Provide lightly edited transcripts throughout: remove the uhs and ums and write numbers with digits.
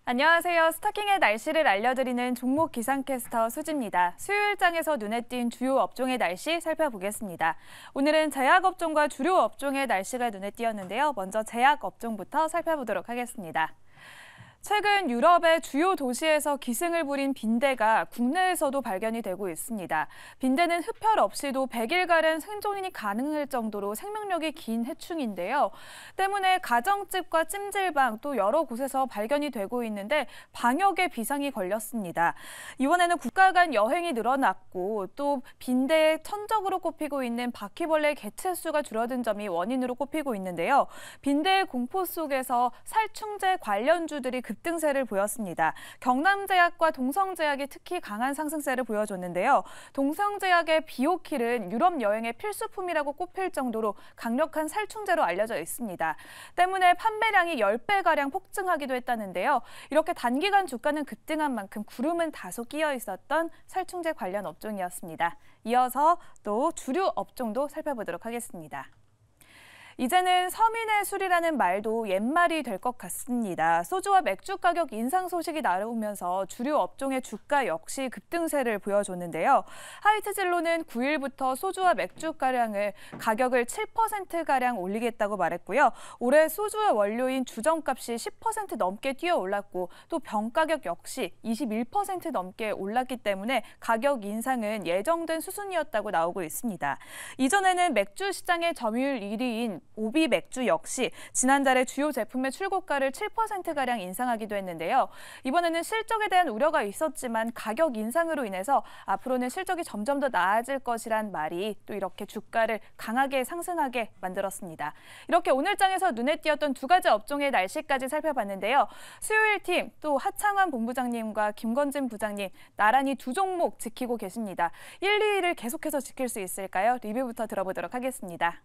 안녕하세요. 스타킹의 날씨를 알려드리는 종목 기상캐스터 수지입니다. 수요일장에서 눈에 띈 주요 업종의 날씨 살펴보겠습니다. 오늘은 제약업종과 주류 업종의 날씨가 눈에 띄었는데요. 먼저 제약업종부터 살펴보도록 하겠습니다. 최근 유럽의 주요 도시에서 기승을 부린 빈대가 국내에서도 발견이 되고 있습니다. 빈대는 흡혈 없이도 100일가량 생존이 가능할 정도로 생명력이 긴 해충인데요. 때문에 가정집과 찜질방 또 여러 곳에서 발견이 되고 있는데 방역에 비상이 걸렸습니다. 이번에는 국가 간 여행이 늘어났고 또 빈대의 천적으로 꼽히고 있는 바퀴벌레 개체 수가 줄어든 점이 원인으로 꼽히고 있는데요. 빈대의 공포 속에서 살충제 관련주들이 급등세를 보였습니다. 경남제약과 동성제약이 특히 강한 상승세를 보여줬는데요. 동성제약의 비오킬은 유럽 여행의 필수품이라고 꼽힐 정도로 강력한 살충제로 알려져 있습니다. 때문에 판매량이 10배가량 폭증하기도 했다는데요. 이렇게 단기간 주가는 급등한 만큼 구름은 다소 끼어 있었던 살충제 관련 업종이었습니다. 이어서 또 주류 업종도 살펴보도록 하겠습니다. 이제는 서민의 술이라는 말도 옛말이 될 것 같습니다. 소주와 맥주 가격 인상 소식이 나오면서 주류 업종의 주가 역시 급등세를 보여줬는데요. 하이트진로는 9일부터 소주와 맥주 가격을 7%가량 올리겠다고 말했고요. 올해 소주의 원료인 주정값이 10% 넘게 뛰어 올랐고 또 병가격 역시 21% 넘게 올랐기 때문에 가격 인상은 예정된 수순이었다고 나오고 있습니다. 이전에는 맥주 시장의 점유율 1위인 오비 맥주 역시 지난달에 주요 제품의 출고가를 7%가량 인상하기도 했는데요. 이번에는 실적에 대한 우려가 있었지만 가격 인상으로 인해서 앞으로는 실적이 점점 더 나아질 것이란 말이 또 이렇게 주가를 강하게 상승하게 만들었습니다. 이렇게 오늘장에서 눈에 띄었던 두 가지 업종의 날씨까지 살펴봤는데요. 수요일 팀 또 하창환 본부장님과 김건진 부장님 나란히 두 종목 지키고 계십니다. 1, 2위를 계속해서 지킬 수 있을까요? 리뷰부터 들어보도록 하겠습니다.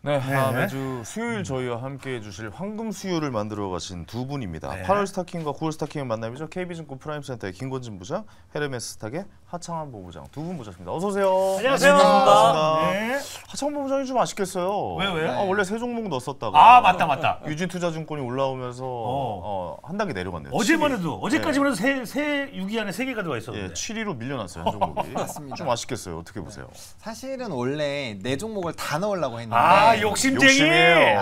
네, 매주 수요일 저희와 함께 해주실 황금 수요를 만들어 가신 두 분입니다. 8월 스타킹과 9월 스타킹의 만남이죠. KB증권 프라임센터의 김건진 부장, 헤르메스 스탁의 하창환 본부장 두 분 모셨습니다. 어서 오세요. 안녕하세요. 반갑습니다. 네. 하창환 본부장이 좀 아쉽겠어요. 왜요? 원래 세 종목 넣었었다가 맞다. 유진투자증권이 올라오면서 한 단계 내려갔네요. 어제만 해도 어제까지만 해도 세 6위 안에 3개가 들어가 있었는데 7위로 밀려났어요, 한 종목이. 맞습니다. 좀 아쉽겠어요. 어떻게 보세요? 사실은 원래 4종목을 다 넣으려고 했는데 욕심쟁이. 욕심이에요.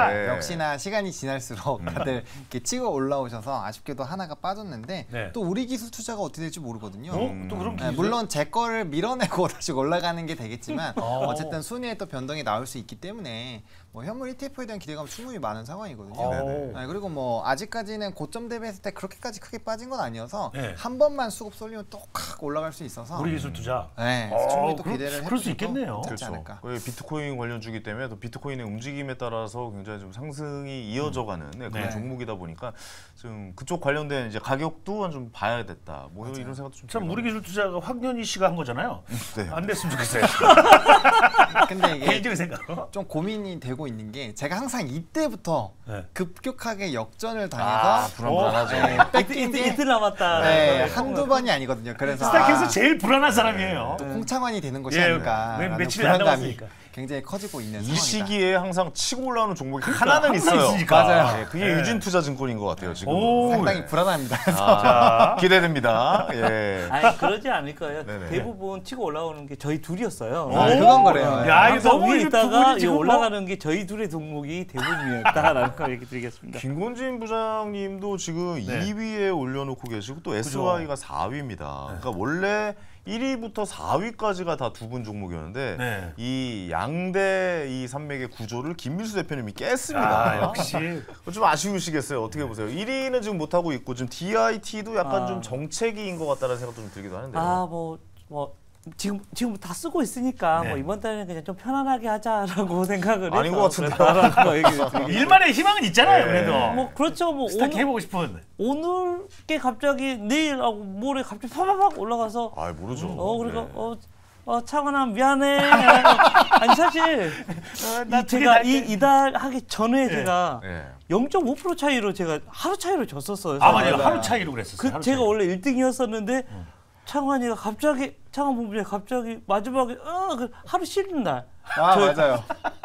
네. 역시나 시간이 지날수록 다들 이렇게 치고 올라오셔서 아쉽게도 하나가 빠졌는데 또 우리 기술 투자가 어떻게 될지 모르거든요. 또 그런 기술? 물론 제 거를 밀어내고 다시 올라가는 게 되겠지만 어쨌든 순위에 또 변동이 나올 수 있기 때문에 뭐 현물 ETF에 대한 기대감이 충분히 많은 상황이거든요. 그리고 뭐 아직까지는 고점 대비했을 때 그렇게까지 크게 빠진 건 아니어서 한 번만 수급 쏠리면 또 확 올라갈 수 있어서 우리 기술 투자. 충분히 또 기대를 그럴 수 있겠네요. 그렇지 않을까. 비트코인 관련주기 때문에 또 비트코인의 움직임에 따라서 굉장히 좀 상승이 이어져가는 그런 종목이다 보니까 좀 그쪽 관련된 이제 가격도 좀 봐야겠다. 뭐 이런 생각도 좀. 참 우리 기술 투자가 황현희 씨가 한 거잖아요. 네. 안 됐으면 좋겠어요. 근데 이게 개인적인 생각. 좀 고민이 되고 있는 게 제가 항상 이때부터 급격하게 역전을 당해서 불안하죠. 뺏긴 게 이틀 남았다. 한두 번이 아니거든요. 그래서 스타킹에서 제일 불안한 사람이에요. 또 콩창환이 되는 것이 아닐까. 며칠 안 남았으니까. 굉장히 커지고 있는 이 상황이다. 시기에 항상 치고 올라오는 종목이 하나는 있어요. 맞아요. 네, 그게 유진투자증권인 것 같아요. 지금 상당히 불안합니다. 기대됩니다. 아니 그러지 않을 거예요. 네네. 대부분 치고 올라오는 게 저희 둘이었어요. 그건 그래요. 야, 이거 항상 너무 위에 있다가 지금 올라가는 게 저희 둘의 종목이 대부분이었다라는 걸 얘기 드리겠습니다. 김건진 부장님도 지금 2위에 올려놓고 계시고 또 SY가 4위입니다. 그러니까 원래 1위부터 4위까지가 다 두 분 종목이었는데 이 양대 이 산맥의 구조를 김민수 대표님이 깼습니다. 역시 좀 아쉬우시겠어요. 어떻게 보세요? 1위는 지금 못하고 있고 지금 DIT도 약간 좀 정체기인 것 같다는 생각도 좀 들기도 하는데요. 지금 다 쓰고 있으니까 뭐 이번 달에는 그냥 좀 편안하게 하자라고 생각을 해서 아닌 것 같은데. 일만의 희망은 있잖아요. 그래도 뭐 그렇죠. 뭐 스타킹 해보고 싶은. 오늘 게 갑자기 내일하고 모레 갑자기 팍팍 올라가서 모르죠. 그러니까 창원아 미안해. 아니 사실 제가 이달 하기 전에 제가 0.5% 차이로 제가 하루 차이로 졌었어요. 맞아요. 하루 차이로 그랬었어요. 제가 원래 1등이었었는데 창환이가 갑자기 창환 본부장이 갑자기 마지막에 하루 쉬는 날 맞아요.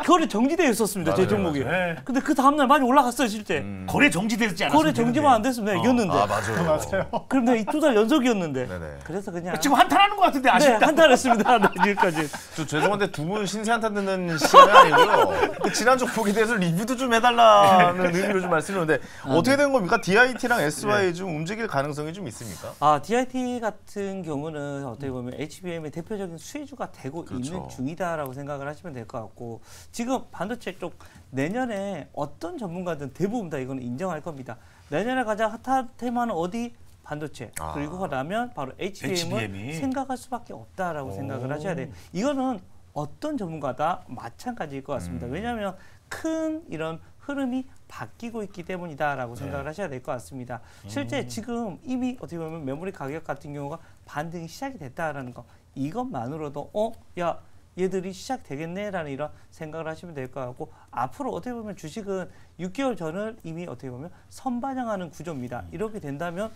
거래 정지되어 있었습니다. 제 종목이. 네. 근데 그 다음날 많이 올라갔어요, 실제. 거래 정지되지 않았어요. 거래 정지만 안 됐으면 이겼는데. 맞아요. 그런데 이 2달 연속이었는데. 네네. 그래서 그냥. 지금 한탄하는 것 같은데 아쉽다. 네, 한탄했습니다. 네, 지금까지. 저 죄송한데 두 분 신세 한탄 듣는 시간이 아니고요. 그 지난 종목에 대해서 리뷰도 좀 해달라는 의미로 좀 말씀드렸는데 어떻게 된 겁니까? DIT랑 SY 좀 움직일 가능성이 좀 있습니까? DIT 같은 경우는 어떻게 보면 HBM의 대표적인 수혜주가 되고 있는 중이다라고 생각을 하시면 될 것 같고 지금 반도체 쪽 내년에 어떤 전문가든 대부분 다 이거는 인정할 겁니다. 내년에 가장 핫한 테마는 어디? 반도체. 그리고 나면 바로 HBM을 생각할 수밖에 없다라고 생각을 하셔야 돼요. 이거는 어떤 전문가다 마찬가지일 것 같습니다. 왜냐하면 큰 이런 흐름이 바뀌고 있기 때문이다라고 생각을 하셔야 될 것 같습니다. 실제 지금 이미 어떻게 보면 메모리 가격 같은 경우가 반등이 시작이 됐다라는 거 이것만으로도 야 얘들이 시작되겠네라는 이런 생각을 하시면 될 것 같고 앞으로 어떻게 보면 주식은 6개월 전을 이미 어떻게 보면 선반영하는 구조입니다. 이렇게 된다면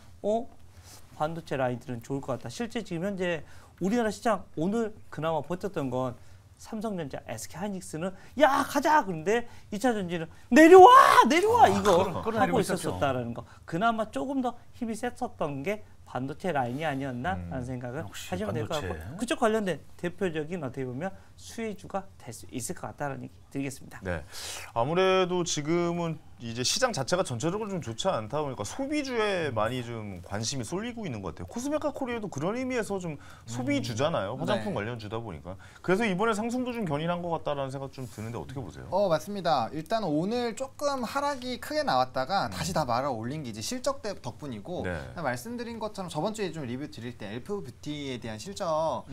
반도체 라인들은 좋을 것 같다. 실제 지금 현재 우리나라 시장 오늘 그나마 버텼던 건 삼성전자, SK하이닉스는 야 가자 그런데 2차 전지는 내려와 이거 하고 있었다라는 거 그나마 조금 더 힘이 셌었던 게 반도체 라인이 아니었나라는 생각을 하시면 될 것 같고 그쪽 관련된 대표적인 어떻게 보면 수혜주가 될 수 있을 것 같다는 얘기 드리겠습니다. 네, 아무래도 지금은 이제 시장 자체가 전체적으로 좀 좋지 않다 보니까 소비주에 많이 좀 관심이 쏠리고 있는 것 같아요. 코스메카 코리아도 그런 의미에서 좀 소비주잖아요. 화장품 관련 주다 보니까. 그래서 이번에 상승도 좀 견인한 것 같다라는 생각 좀 드는데 어떻게 보세요? 맞습니다. 일단 오늘 조금 하락이 크게 나왔다가 다시 다 말아 올린 게 이제 실적 덕분이고 말씀드린 것처럼 저번 주에 좀 리뷰 드릴 때 엘프 뷰티에 대한 실적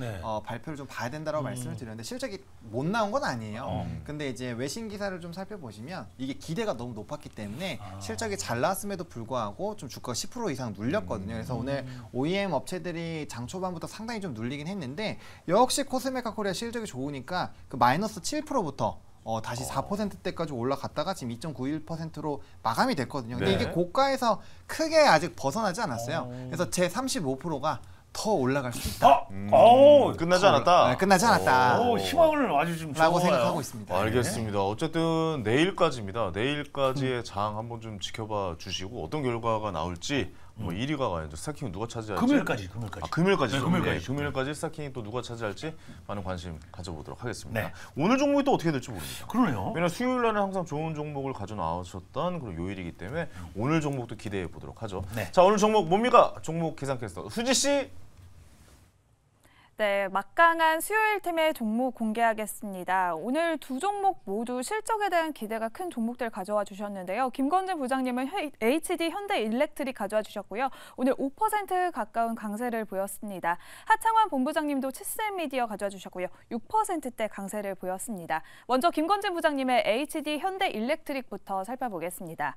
발표를 좀 봐야 된다고 말씀을 드렸는데 실적이 못 나온 건 아니에요. 근데 이제 외신 기사를 좀 살펴보시면 이게 기대가 너무 높았기 때문에 실적이 잘 나왔음에도 불구하고 좀 주가가 10% 이상 눌렸거든요. 그래서 오늘 OEM 업체들이 장 초반부터 상당히 좀 눌리긴 했는데 역시 코스메카 코리아 실적이 좋으니까 그 마이너스 7%부터 다시 4%대까지 올라갔다가 지금 2.91%로 마감이 됐거든요. 근데 이게 고가에서 크게 아직 벗어나지 않았어요. 그래서 제 35%가 더 올라갈 수 있다. 끝나지 않았다. 끝나지 않았다. 희망을 아주 좀 라고 생각하고 있습니다. 알겠습니다. 어쨌든 내일까지입니다. 내일까지의 장 한번 좀 지켜봐 주시고 어떤 결과가 나올지 1위가 이제 스타킹 누가 차지할지 금요일까지. 금요일까지 스타킹이 또 누가 차지할지 많은 관심 가져보도록 하겠습니다. 오늘 종목이 또 어떻게 될지 모릅니다. 그러네요. 왜냐면 수요일 날은 항상 좋은 종목을 가져 나오셨던 그런 요일이기 때문에 오늘 종목도 기대해 보도록 하죠. 자, 오늘 종목 뭡니까? 종목 기상캐스터 수지 씨. 네, 막강한 수요일 팀의 종목 공개하겠습니다. 오늘 두 종목 모두 실적에 대한 기대가 큰 종목들 가져와 주셨는데요. 김건진 부장님은 HD 현대일렉트릭 가져와 주셨고요. 오늘 5% 가까운 강세를 보였습니다. 하창환 본부장님도 치스앤미디어 가져와 주셨고요. 6%대 강세를 보였습니다. 먼저 김건진 부장님의 HD 현대일렉트릭부터 살펴보겠습니다.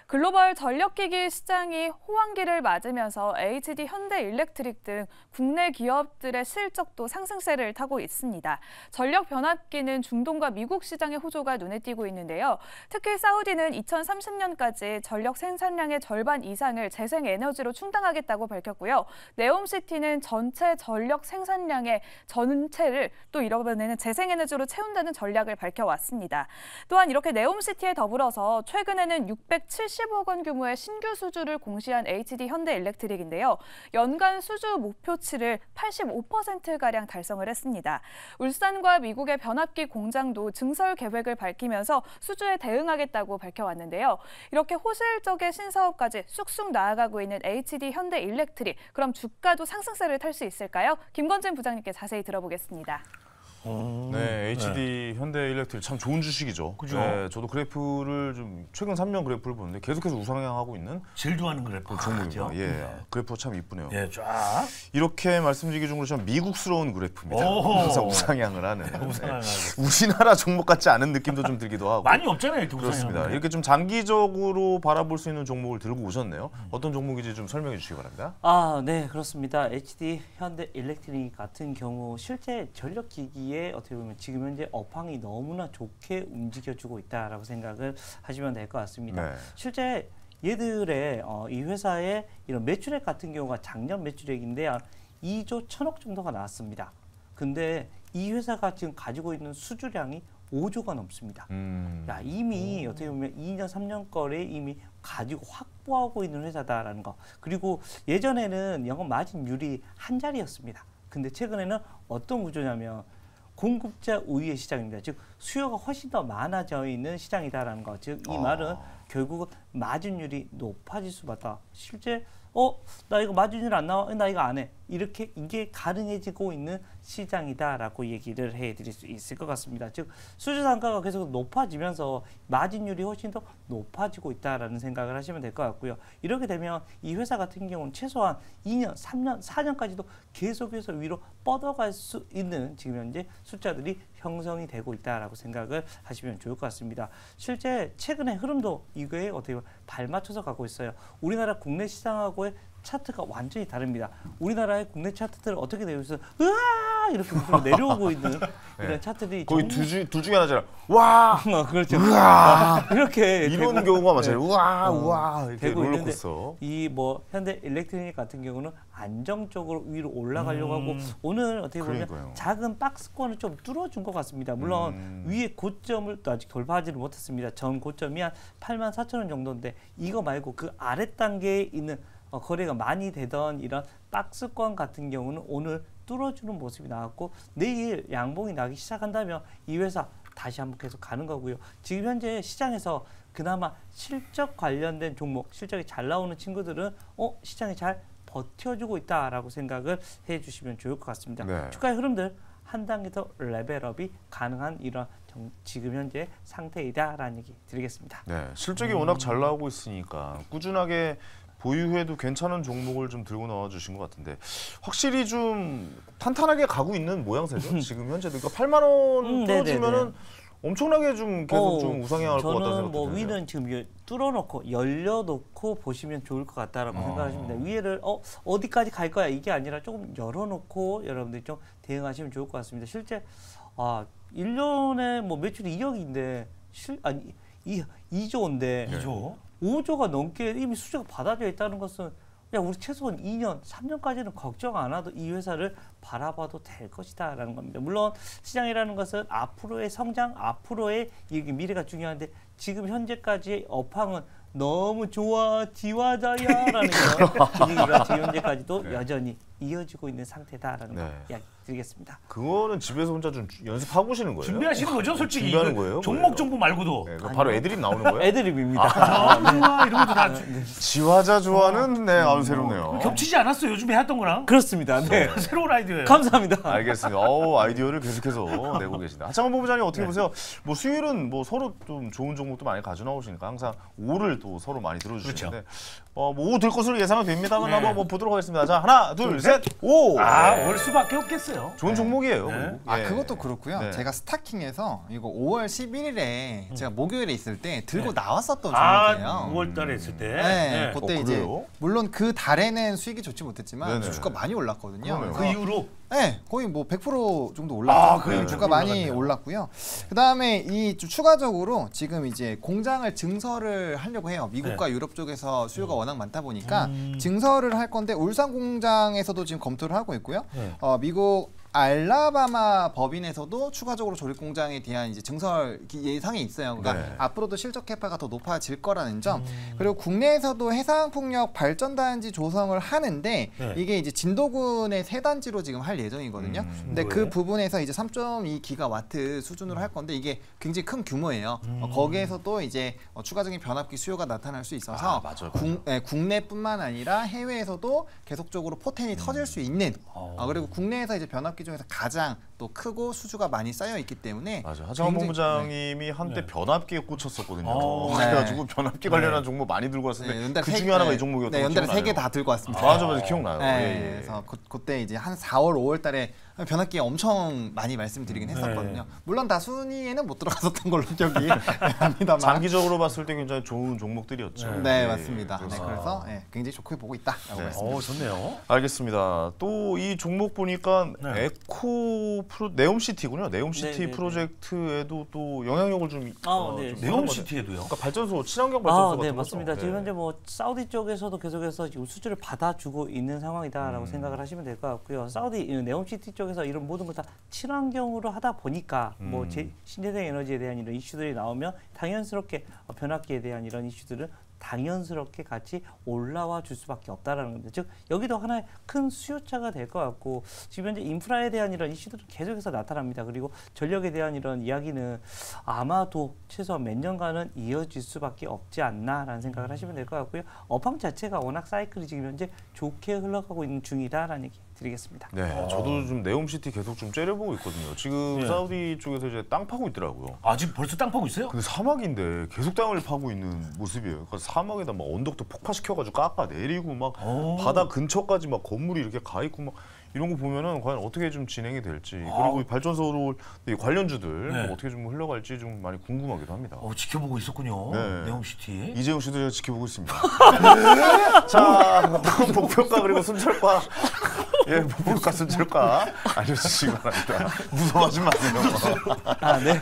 글로벌 전력기기 시장이 호황기를 맞으면서 HD 현대일렉트릭 등 국내 기업들의 실적도 상승세를 타고 있습니다. 전력 변압기는 중동과 미국 시장의 호조가 눈에 띄고 있는데요. 특히 사우디는 2030년까지 전력 생산량의 절반 이상을 재생에너지로 충당하겠다고 밝혔고요. 네옴시티는 전체 전력 생산량의 전체를 또 이번에는 재생에너지로 채운다는 전략을 밝혀왔습니다. 또한 이렇게 네옴시티에 더불어서 최근에는 670억 원 규모의 신규 수주를 공시한 HD 현대일렉트릭인데요. 연간 수주 목표치를 85%가량 달성을 했습니다. 울산과 미국의 변압기 공장도 증설 계획을 밝히면서 수주에 대응하겠다고 밝혀왔는데요. 이렇게 호실적의 신사업까지 쑥쑥 나아가고 있는 HD 현대일렉트릭. 그럼 주가도 상승세를 탈 수 있을까요? 김건진 부장님께 자세히 들어보겠습니다. 네, HD 현대일렉트릭 참 좋은 주식이죠. 그죠? 네, 저도 그래프를 좀 최근 3년 그래프를 보는데 계속해서 우상향하고 있는 제일 좋아하는 그래프 종목이죠. 그래프 참 이쁘네요. 쫙. 이렇게 말씀드리기 중으로 참 미국스러운 그래프입니다. 항상 우상향을 하는. 우상향을 우리나라 종목 같지 않은 느낌도 좀 들기도 하고. 많이 없잖아요, 이렇게 그렇습니다. 우상향. 이렇게 좀 장기적으로 바라볼 수 있는 종목을 들고 오셨네요. 어떤 종목인지 좀 설명해 주시기 바랍니다. 네, 그렇습니다. HD 현대일렉트릭 같은 경우 실제 전력기기에 어떻게 보면 지금 현재 업황이 너무나 좋게 움직여주고 있다라고 생각을 하시면 될 것 같습니다. 실제 얘들의 이 회사의 이런 매출액 같은 경우가 작년 매출액인데 2조 1,000억 정도가 나왔습니다. 근데 이 회사가 지금 가지고 있는 수주량이 5조가 넘습니다. 야, 이미 어떻게 보면 2년, 3년 거래 이미 가지고 확보하고 있는 회사다라는 거. 그리고 예전에는 영업 마진율이 한 자리였습니다. 근데 최근에는 어떤 구조냐면 공급자 우위의 시장입니다. 즉 수요가 훨씬 더 많아져 있는 시장이다라는 거. 즉 이 말은 결국은 마진율이 높아질 수밖에. 실제 나 이거 마진율 안 나와, 나 이거 안 해. 이렇게 이게 가능해지고 있는 시장이다라고 얘기를 해드릴 수 있을 것 같습니다. 즉 수주 단가가 계속 높아지면서 마진율이 훨씬 더 높아지고 있다라는 생각을 하시면 될 것 같고요. 이렇게 되면 이 회사 같은 경우는 최소한 2년, 3년, 4년까지도 계속해서 위로 뻗어갈 수 있는 지금 현재 숫자들이 형성이 되고 있다라고 생각을 하시면 좋을 것 같습니다. 실제 최근의 흐름도 이거에 어떻게 보면 발맞춰서 가고 있어요. 우리나라 국내 시장하고의 차트가 완전히 다릅니다. 우리나라의 국내 차트들 어떻게 되고 있어요? 으아! 이렇게 내려오고 있는 이런 차트들이 거의 둘 중에 하나잖아. 와! 그렇죠. 으아! 이렇게 이런 경우가 많잖아요. 우와, 우와 이렇게 되고 있는데 롤러코스터. 이 뭐 현대 일렉트로닉 같은 경우는 안정적으로 위로 올라가려고 하고 오늘 어떻게 보면 그러니까요. 작은 박스권을 좀 뚫어준 것 같습니다. 물론 위에 고점을 또 아직 돌파하지는 못했습니다. 전 고점이 한 84,000원 정도인데 이거 말고 그 아래 단계에 있는 거래가 많이 되던 이런 박스권 같은 경우는 오늘 뚫어주는 모습이 나왔고 내일 양봉이 나기 시작한다면 이 회사 다시 한번 계속 가는 거고요. 지금 현재 시장에서 그나마 실적 관련된 종목, 실적이 잘 나오는 친구들은 시장이 잘 버텨주고 있다라고 생각을 해주시면 좋을 것 같습니다. 네. 주가의 흐름들 한 단계 더 레벨업이 가능한 이런 지금 현재 상태이다라는 얘기 드리겠습니다. 네, 실적이 워낙 잘 나오고 있으니까 꾸준하게 보유해도 괜찮은 종목을 좀 들고 나와 주신 것 같은데 확실히 좀 탄탄하게 가고 있는 모양새죠. 지금 현재 그러니까 8만 원 떨어지면은 엄청나게 좀 계속 좀 우상향할 것 같다는 생각이 저는 뭐 드네요. 위는 지금 뚫어놓고 열려놓고 보시면 좋을 것 같다라고 생각하시면 돼요. 위에를 어디까지 갈 거야 이게 아니라 조금 열어놓고 여러분들이 좀 대응하시면 좋을 것 같습니다. 실제 1년에 뭐 매출이 2억인데 2조인데 2조? 5조가 넘게 이미 수주가 받아져 있다는 것은 우리 최소한 2년, 3년까지는 걱정 안 해도 이 회사를 바라봐도 될 것이다라는 겁니다. 물론 시장이라는 것은 앞으로의 성장, 앞으로의 미래가 중요한데 지금 현재까지의 업황은 너무 좋아, 지화자야라는 분위기가 지금 현재까지도 여전히 이어지고 있는 상태다라는 거 이야기 드리겠습니다. 그거는 집에서 혼자 좀 연습하고 오시는 거예요? 준비하시는 거죠, 솔직히. 준비하는 거예요? 종목 정보 말고도. 네, 바로 애드립 나오는 거예요? 애드립입니다. 좋아, 이런 것도 다 지화자 좋아하는 아주 새롭네요. 겹치지 않았어요, 요즘에 했던 거랑? 그렇습니다. 네. 새로운 아이디어예요. 감사합니다. 알겠습니다. 아이디어를 계속해서 내고 계신다. 하창원 본부장님 어떻게 보세요? 뭐 수요일은 뭐 서로 좀 좋은 종목도 많이 가져나오시니까 항상 5를 또 서로 많이 들어주시는데 뭐 5 들 것으로 예상은 됩니다만 한번 뭐 보도록 하겠습니다. 자, 하나, 둘, 셋, 5. 올 수밖에 없겠어요. 좋은 종목이에요. 그리고. 예. 그것도 그렇고요. 네. 제가 스타킹에서 이거 5월 11일에 제가 목요일에 있을 때 들고 나왔었던 종목이에요. 5월 달에 있을 때. 네, 그때 이제 그래요? 물론 그 달에는 수익이 좋지 못했지만 네네. 주가 많이 올랐거든요. 그러네요. 그 이후로 네, 거의 뭐 100% 정도 올랐죠. 그래요? 주가 100% 많이 올랐네요. 올랐고요. 그다음에 이 추가적으로 지금 이제 공장을 증설을 하려고 해요. 미국과 유럽 쪽에서 수요가 워낙 많다 보니까 증설을 할 건데 울산 공장에서도 지금 검토를 하고 있고요. 미국 알라바마 법인에서도 추가적으로 조립 공장에 대한 이제 증설 예상이 있어요. 그러니까 네. 앞으로도 실적 캐파가 더 높아질 거라는 점. 그리고 국내에서도 해상풍력 발전단지 조성을 하는데 이게 이제 진도군의 세 단지로 지금 할 예정이거든요. 근데 그 부분에서 이제 3.2기가와트 수준으로 할 건데 이게 굉장히 큰 규모예요. 거기에서도 이제 추가적인 변압기 수요가 나타날 수 있어서 맞아요. 국내뿐만 아니라 해외에서도 계속적으로 포텐이 터질 수 있는 그리고 국내에서 이제 변압기 중에서 가장 또 크고 수주가 많이 쌓여 있기 때문에 맞아. 하창원 본부장님이 한때 변압기에 꽂혔었거든요. 네. 그래가지고 변압기 관련한 종목 많이 들고 왔었는데 연달에 그 세- 중에 하나가 이 종목이었던 네, 거 연달에 기억나요? 3개 다 들고 왔습니다. 맞아, 기억나요. 네, 예. 그래서 그때 이제 한 4월, 5월 달에 변압기 엄청 많이 말씀드리긴 했었거든요. 물론 다 순위에는 못 들어갔었던 걸로 기억이 납니다만. 장기적으로 봤을 때 굉장히 좋은 종목들이었죠. 네, 예, 맞습니다. 네, 그래서. 그래서 굉장히 좋게 보고 있다라고 말씀드립니다. 좋네요. 알겠습니다. 또 이 종목 보니까 네. 에코 네옴시티군요. 네옴시티 네네네. 프로젝트에도 또 영향력을 좀 네. 좀 네옴시티에도요? 그러니까 발전소 친환경 발전소 같은 네, 거죠? 맞습니다. 네. 지금 현재 뭐 사우디 쪽에서도 계속해서 지금 수주를 받아주고 있는 상황이다라고 생각을 하시면 될 것 같고요. 사우디 네옴시티 쪽에서 이런 모든 걸 다 친환경으로 하다 보니까 뭐 신재생 에너지에 대한 이런 이슈들이 나오면 당연스럽게 변압기에 대한 이런 이슈들은 당연스럽게 같이 올라와 줄 수밖에 없다라는 겁니다. 즉 여기도 하나의 큰 수요차가 될 것 같고 지금 현재 인프라에 대한 이런 이슈들은 계속해서 나타납니다. 그리고 전력에 대한 이런 이야기는 아마도 최소한 몇 년간은 이어질 수밖에 없지 않나라는 생각을 하시면 될 것 같고요. 업황 자체가 워낙 사이클이 지금 현재 좋게 흘러가고 있는 중이다라는 얘기 드리겠습니다. 네, 저도 좀 네옴시티 계속 좀 째려보고 있거든요. 지금 네. 사우디 쪽에서 이제 땅 파고 있더라고요. 아직 벌써 땅 파고 있어요? 근데 사막인데 계속 땅을 파고 있는 모습이에요. 그러니까 사막에다 막 언덕도 폭파시켜가지고 깎아 내리고 막 바다 근처까지 막 건물이 이렇게 가 있고 막 이런 거 보면은 과연 어떻게 좀 진행이 될지 그리고 발전소로 관련주들 네. 뭐 어떻게 좀 흘러갈지 좀 많이 궁금하기도 합니다. 지켜보고 있었군요. 네. 네옴시티. 이재용 씨도 제가 지켜보고 있습니다. 자, 다음 목표가 그리고 순철과 예, 목표가 순철과 알려주시기 바랍니다. 무서워하지 마세요. 네.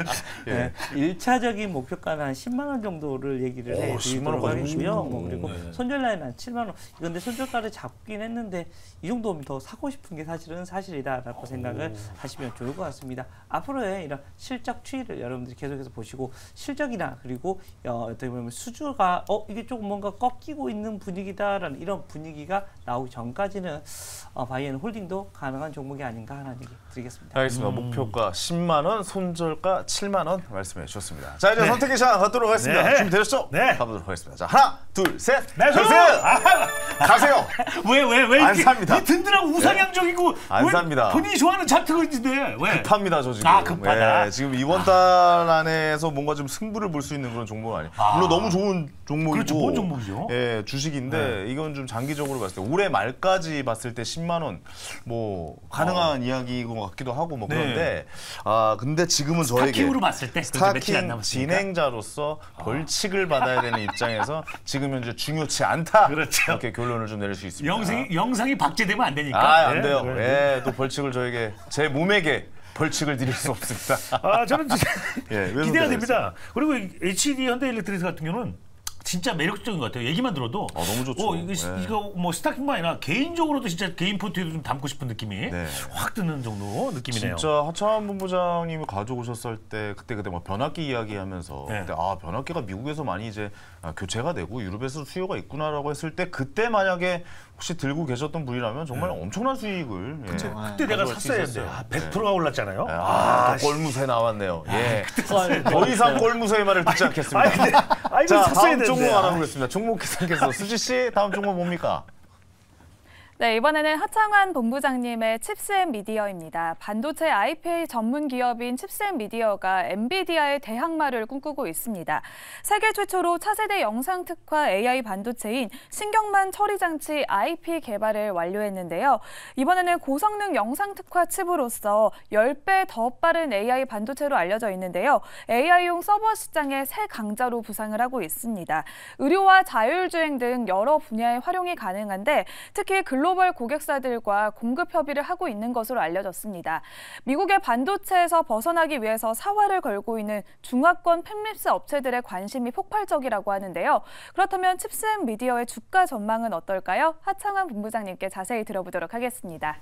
예. 네. 1차적인 목표가는 한 10만 원 정도를 얘기를 오, 해드리도록 10만 원까지 하겠고요. 뭐 그리고 네. 손절 라인 한 7만 원. 이건데 손절가를 잡긴 했는데 이 정도면 더 사고 싶은 게 사실은 사실이다라고 생각을 하시면 좋을 것 같습니다. 앞으로의 이런 실적 추이를 여러분들이 계속해서 보시고 실적이나 그리고 어떻게 보면 수주가 이게 조금 뭔가 꺾이고 있는 분위기다라는 이런 분위기가 나오기 전까지는 바이앤 홀딩도 가능한 종목이 아닌가 하는 얘기 드리겠습니다. 알겠습니다. 목표가 10만 원, 손절가 7만 원 말씀해 주셨습니다. 자, 이제 선택의 시간 갖도록 하겠습니다. 네. 준비되셨죠? 네. 가보도록 하겠습니다. 자, 하나, 둘, 셋, 매수! 가세요! 가세요! 왜 안 이렇게 삽니다. 이 든든하고 우상향적이고 안 왜 삽니다. 본인이 좋아하는 차트가 있는데 왜? 급합니다, 저 지금. 급하다. 예, 지금 이번 달 안에서 뭔가 좀 승부를 볼 수 있는 그런 종목은 아니에요. 물론 너무 좋은 종목이고. 그렇죠. 좋은 종목이죠. 예, 주식인데 이건 좀 장기적으로 봤을 때 올해 말까지 봤을 때 10만 원 뭐 가능한 이야기인 것 같기도 하고 뭐 네. 그런데 근데 지금은 저에게 스타킹으로 봤을 때 그래도 며칠 안 스타킹 남았으니까. 진행자로서 벌칙을 받아야 되는 입장에서 지금 현재 중요치 않다. 그렇죠. 이렇게 결론을 좀 내릴 수 있습니다. 영상이 박제되면 안 되니까. 안 돼요. 네. 예, 또 벌칙을 저에게 제 몸에게 벌칙을 드릴 수 없습니다. 저는 진짜 예, 기대가 됩니다. 그리고 HD 현대일렉트리스 같은 경우는 진짜 매력적인 것 같아요. 얘기만 들어도 너무 좋죠. 이거 뭐 스타킹만 아니라 개인적으로도 진짜 개인 포트에도 좀 담고 싶은 느낌이 네. 확 드는 정도 느낌이네요. 진짜 하창한 본부장님이 가져오셨을 때 그때 뭐 변압기 이야기하면서 네. 그때 변압기가 미국에서 많이 이제 교체가 되고 유럽에서 수요가 있구나라고 했을 때 그때 만약에 혹시 들고 계셨던 분이라면 정말 엄청난 수익을 그때 내가 샀어야 했는데 100%가 올랐잖아요. 또 꼴무새 나왔네요. 예. 더 이상 꼴무새의 말을 듣지 않겠습니다. 자, 자, 샀어야 다음 종목 되는데. 알아보겠습니다. 종목 기사께서 수지 씨 다음 종목 뭡니까? 네, 이번에는 하창환 본부장님의 칩스앤미디어입니다. 반도체 IPA 전문 기업인 칩스앤미디어가 엔비디아의 대항마를 꿈꾸고 있습니다. 세계 최초로 차세대 영상 특화 AI 반도체인 신경만 처리 장치 IP 개발을 완료했는데요. 이번에는 고성능 영상 특화 칩으로서 10배 더 빠른 AI 반도체로 알려져 있는데요. AI용 서버 시장의 새 강자로 부상을 하고 있습니다. 의료와 자율주행 등 여러 분야에 활용이 가능한데 특히 글로벌 고객사들과 공급 협의를 하고 있는 것으로 알려졌습니다. 미국의 반도체에서 벗어나기 위해서 사활을 걸고 있는 중화권 팹립스 업체들의 관심이 폭발적이라고 하는데요. 그렇다면 칩스앤미디어의 주가 전망은 어떨까요? 하창환 본부장님께 자세히 들어보도록 하겠습니다.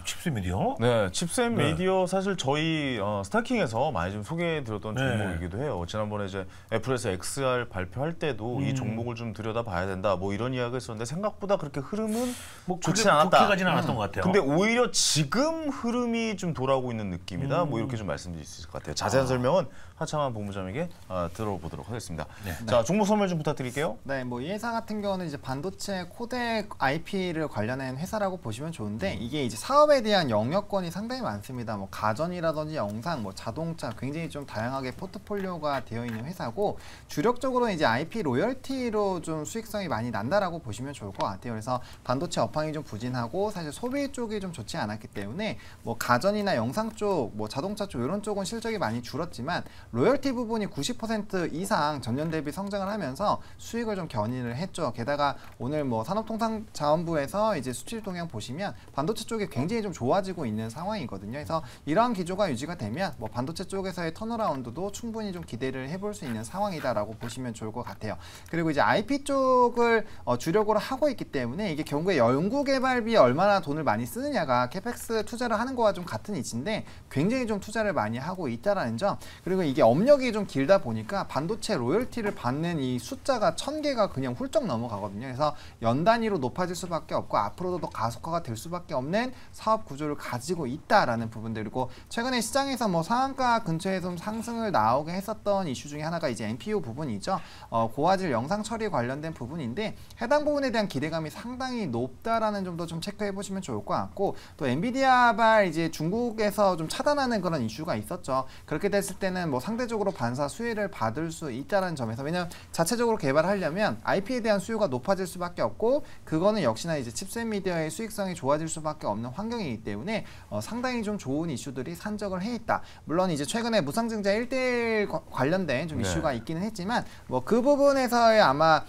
칩스미디어? 네, 칩스앤미디어 사실 저희 스타킹에서 많이 좀 소개해드렸던 종목이기도 해요. 지난번에 이제 애플에서 XR 발표할 때도 이 종목을 좀 들여다봐야 된다. 뭐 이런 이야기가 있었는데 생각보다 그렇게 흐름은 좋지 않았다. 좋게 가지는 않았던 것 같아요. 근데 오히려 지금 흐름이 좀 돌아오고 있는 느낌이다. 뭐 이렇게 좀 말씀드릴 수 있을 것 같아요. 자세한 설명은 하창환 본부장에게 들어보도록 하겠습니다. 자, 종목 설명 좀 부탁드릴게요. 네, 뭐 이 회사 같은 경우는 이제 반도체 코덱 IP를 관련한 회사라고 보시면 좋은데 이게 이제 사업에 대한 영역권이 상당히 많습니다. 뭐 가전이라든지 영상, 뭐 자동차 굉장히 좀 다양하게 포트폴리오가 되어 있는 회사고 주력적으로 이제 IP 로열티로 좀 수익성이 많이 난다라고 보시면 좋을 것 같아요. 그래서 반도체 업황이 좀 부진하고 사실 소비 쪽이 좀 좋지 않았기 때문에 뭐 가전이나 영상 쪽, 뭐 자동차 쪽 이런 쪽은 실적이 많이 줄었지만 로열티 부분이 90% 이상 전년 대비 성장을 하면서 수익을 좀 견인을 했죠. 게다가 오늘 뭐 산업통상자원부에서 이제 수출 동향 보시면 반도체 쪽에 굉장히 좀 좋아지고 있는 상황이거든요. 그래서 이러한 기조가 유지가 되면 뭐 반도체 쪽에서의 턴어라운드도 충분히 좀 기대를 해볼 수 있는 상황이다라고 보시면 좋을 것 같아요. 그리고 이제 IP 쪽을 주력으로 하고 있기 때문에 이게 결국에 연구개발비에 얼마나 돈을 많이 쓰느냐가 캐펙스 투자를 하는 거와 좀 같은 이치인데 굉장히 좀 투자를 많이 하고 있다라는 점. 그리고 이게 업력이 좀 길다 보니까 반도체 로열티를 받는 이 숫자가 1000개가 그냥 훌쩍 넘어가거든요. 그래서 연 단위로 높아질 수밖에 없고 앞으로도 더 가속화가 될 수밖에 없는 사업 구조를 가지고 있다라는 부분들. 그리고 최근에 시장에서 뭐 상한가 근처에 좀 상승을 나오게 했었던 이슈 중에 하나가 이제 NPU 부분이죠. 고화질 영상 처리 관련된 부분인데 해당 부분에 대한 기대감이 상당히 높다라는 점도 좀 체크해 보시면 좋을 것 같고, 또 엔비디아발 이제 중국에서 좀 차단하는 그런 이슈가 있었죠. 그렇게 됐을 때는 뭐 상대적으로 반사 수혜를 받을 수 있다는 점에서, 왜냐면 자체적으로 개발하려면 IP에 대한 수요가 높아질 수밖에 없고 그거는 역시나 이제 칩셋 미디어의 수익성이 좋아질 수밖에 없는 환경이기 때문에 상당히 좀 좋은 이슈들이 산적을 해 있다. 물론 이제 최근에 무상증자 1대1 관련된 좀 이슈가 있기는 했지만 뭐 그 부분에서의 아마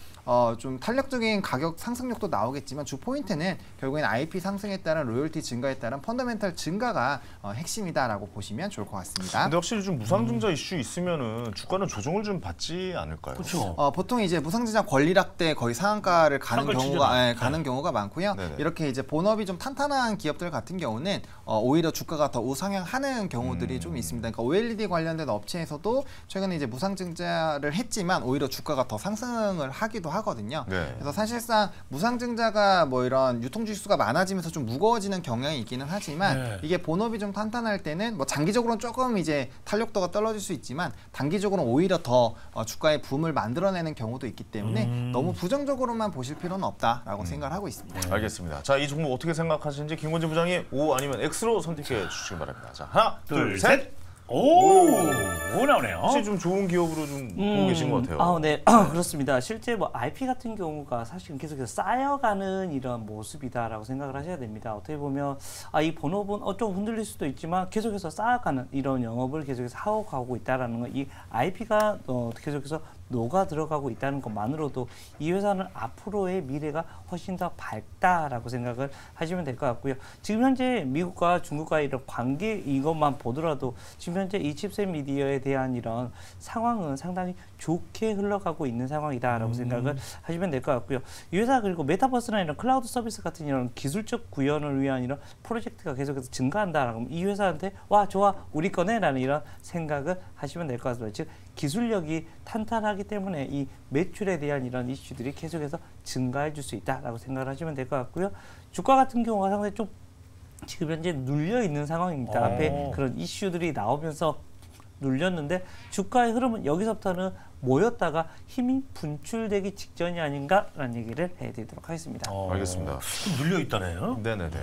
좀 탄력적인 가격 상승력도 나오겠지만 주 포인트는 결국엔 IP 상승에 따른 로열티 증가에 따른 펀더멘탈 증가가 핵심이다라고 보시면 좋을 것 같습니다. 근데 확실히 좀 무상증자 이슈 있으면은 주가는 조정을 좀 받지 않을까요? 그렇죠. 보통 이제 무상증자 권리락 때 거의 상한가를 가는 경우가 많고요. 네네. 이렇게 이제 본업이 좀 탄탄한 기업들 같은 경우는 오히려 주가가 더 우상향하는 경우들이 좀 있습니다. 그러니까 OLED 관련된 업체에서도 최근에 이제 무상증자를 했지만 오히려 주가가 더 상승을 하기도 하거든요. 네. 그래서 사실상 무상증자가 뭐 이런 유통주식수가 많아지면서 좀 무거워지는 경향이 있기는 하지만 이게 본업이 좀 탄탄할 때는 뭐 장기적으로는 조금 이제 탄력도가 떨어질 수 있지만 단기적으로는 오히려 더 주가의 붐을 만들어내는 경우도 있기 때문에 너무 부정적으로만 보실 필요는 없다라고 생각을 하고 있습니다. 알겠습니다. 자, 이 종목 어떻게 생각하시는지 김건진 부장님 O 아니면 X로 선택해 주시기 바랍니다. 자, 하나, 둘, 셋. 오 나오네요. 혹시 좀 좋은 기업으로 좀 보고 계신 것 같아요. 네, 그렇습니다. 실제 뭐 IP 같은 경우가 사실 계속해서 쌓여가는 이런 모습이다라고 생각을 하셔야 됩니다. 어떻게 보면 이 본업은 좀 흔들릴 수도 있지만 계속해서 쌓아가는 이런 영업을 계속해서 하고 가고 있다라는 거, 이 IP가 계속해서 녹아 들어가고 있다는 것만으로도 이 회사는 앞으로의 미래가 훨씬 더 밝다라고 생각을 하시면 될 것 같고요. 지금 현재 미국과 중국과의 이런 관계 이것만 보더라도 지금 현재 이 칩셋 미디어에 대한 이런 상황은 상당히 좋게 흘러가고 있는 상황이다라고 생각을 하시면 될 것 같고요. 이 회사 그리고 메타버스나 이런 클라우드 서비스 같은 이런 기술적 구현을 위한 이런 프로젝트가 계속해서 증가한다라고 이 회사한테 와 좋아 우리 거네라는 이런 생각을 하시면 될 것 같습니다. 즉 기술력이 탄탄하기 때문에 이 매출에 대한 이런 이슈들이 계속해서 증가해 줄 수 있다라고 생각을 하시면 될 것 같고요. 주가 같은 경우가 상당히 좀 지금 현재 눌려 있는 상황입니다. 앞에 그런 이슈들이 나오면서 눌렸는데 주가의 흐름은 여기서부터는 모였다가 힘이 분출되기 직전이 아닌가라는 얘기를 해드리도록 하겠습니다. 알겠습니다. 좀 눌려 있다네요. 네네네.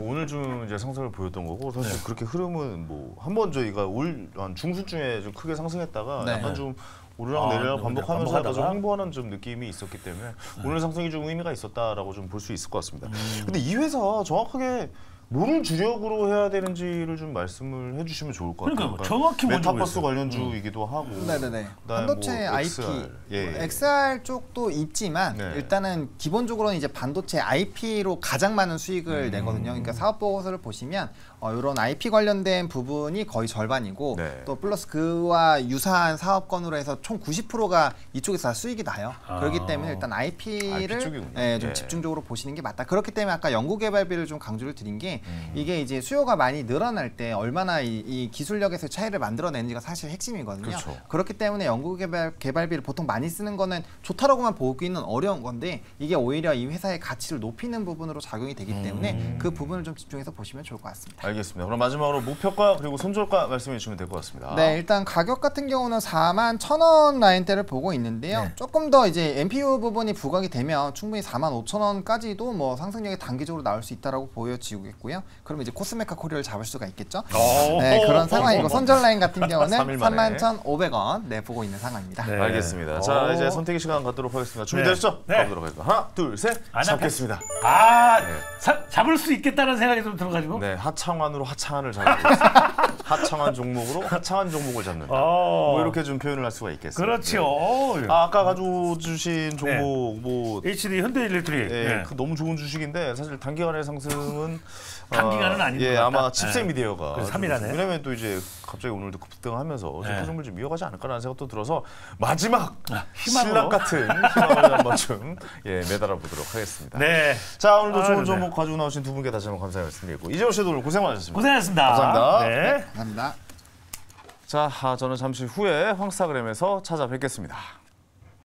오늘 좀 이제 상승을 보였던 거고 사실 그렇게 흐름은 뭐 한번 저희가 올 한 중순쯤에 좀 크게 상승했다가 약간 좀 오르락 내리락 반복하면서 약간 좀 홍보하는 좀 느낌이 있었기 때문에 오늘 상승이 좀 의미가 있었다라고 좀 볼 수 있을 것 같습니다. 근데 이 회사 정확하게 뭐를 주력으로 해야 되는지를 좀 말씀을 해주시면 좋을 것 같아요. 그러니까 정확히 메타버스 관련주이기도 하고. 네네네. 그다음에 반도체 뭐 IP, XR. XR 쪽도 있지만 일단은 기본적으로는 이제 반도체 IP로 가장 많은 수익을 내거든요. 그러니까 사업 보고서를 보시면 이런 IP 관련된 부분이 거의 절반이고 또 플러스 그와 유사한 사업 건으로 해서 총 90%가 이쪽에서 다 수익이 나요. 그렇기 때문에 일단 IP를 좀 집중적으로 보시는 게 맞다. 그렇기 때문에 아까 연구개발비를 좀 강조를 드린 게 이게 이제 수요가 많이 늘어날 때 얼마나 이 기술력에서 차이를 만들어내는지가 사실 핵심이거든요. 그렇죠. 그렇기 때문에 연구개발비를 보통 많이 쓰는 거는 좋다라고만 보기는 어려운 건데 이게 오히려 이 회사의 가치를 높이는 부분으로 작용이 되기 때문에 그 부분을 좀 집중해서 보시면 좋을 것 같습니다. 알겠습니다. 그럼 마지막으로 목표가 그리고 손절가 말씀해 주시면 될 것 같습니다. 네, 일단 가격 같은 경우는 41,000원 라인대를 보고 있는데요. 조금 더 이제 NPU 부분이 부각이 되면 충분히 45,000원까지도 뭐 상승력이 단기적으로 나올 수 있다라고 보여지고요. 그러면 이제 코스메카 코리아를 잡을 수가 있겠죠. 네, 그런 상황이고 손절 라인 같은 경우는 31,500원 보고 있는 상황입니다. 네. 알겠습니다. 자, 이제 선택의 시간 갖도록 하겠습니다. 준비되셨죠? 가보도록 하겠습니다. 하나, 둘, 셋. 잡겠습니다. 잡을 수 있겠다는 생각이 좀 들어가지고. 네, 하창환으로 하창환을 잡아보겠습니다. 하창한 종목으로 하창한 종목을 잡는다. 뭐 이렇게 좀 표현을 할 수가 있겠습니다. 그렇죠. 네. 아까 가져주신 종목 뭐 HD 현대일렉트릭. 그 너무 좋은 주식인데 사실 단기간의 상승은 단기간은 아닌 것 예, 같다. 아마 칩셋미디어가 3일안에. 왜냐면 또 이제 갑자기 오늘도 급등하면서 표정을 좀 이어가지 않을까라는 생각도 들어서 마지막 신락 같은 희망을 한번 좀 매달아 보도록 하겠습니다. 네. 자, 오늘도 좋은 종목 가지고 나오신 두 분께 다시 한번 감사의 말씀드리고 이재호 씨도 오늘 고생 많으셨습니다. 고생하셨습니다. 감사합니다. 네. 감사합니다. 자, 저는 잠시 후에 황스타그램에서 찾아뵙겠습니다.